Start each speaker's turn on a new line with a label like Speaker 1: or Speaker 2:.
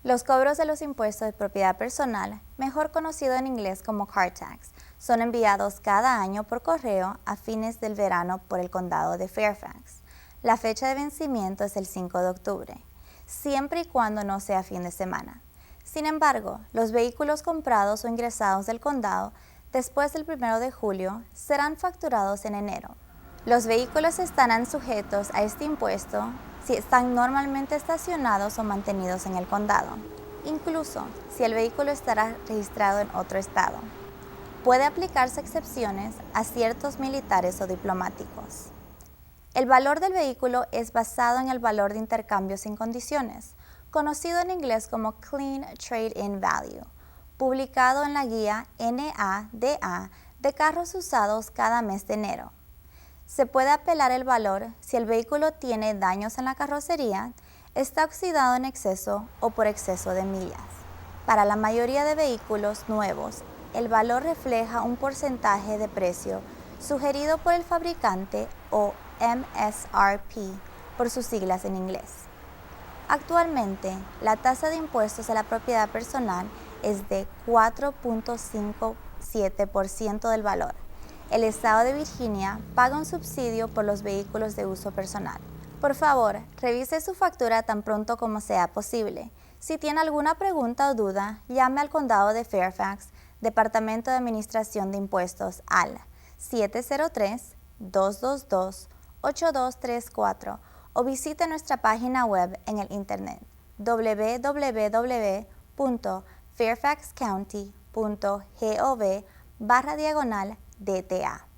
Speaker 1: Los cobros de los impuestos de propiedad personal, mejor conocido en inglés como car tax, son enviados cada año por correo a fines del verano por el condado de Fairfax. La fecha de vencimiento es el 5 de octubre, siempre y cuando no sea fin de semana. Sin embargo, los vehículos comprados o ingresados del condado después del 1 de julio serán facturados en enero. Los vehículos estarán sujetos a este impuesto si están normalmente estacionados o mantenidos en el condado, incluso si el vehículo estará registrado en otro estado. Puede aplicarse excepciones a ciertos militares o diplomáticos. El valor del vehículo es basado en el valor de intercambio sin condiciones, conocido en inglés como Clean Trade-in Value, publicado en la guía NADA de carros usados cada mes de enero. Se puede apelar el valor si el vehículo tiene daños en la carrocería, está oxidado en exceso o por exceso de millas. Para la mayoría de vehículos nuevos, el valor refleja un porcentaje de precio sugerido por el fabricante o MSRP por sus siglas en inglés. Actualmente, la tasa de impuestos a la propiedad personal es de 4.57% del valor. El estado de Virginia paga un subsidio por los vehículos de uso personal. Por favor, revise su factura tan pronto como sea posible. Si tiene alguna pregunta o duda, llame al condado de Fairfax, Departamento de Administración de Impuestos al 703-222-8234 o visite nuestra página web en el internet www.fairfaxcounty.gov/DTA.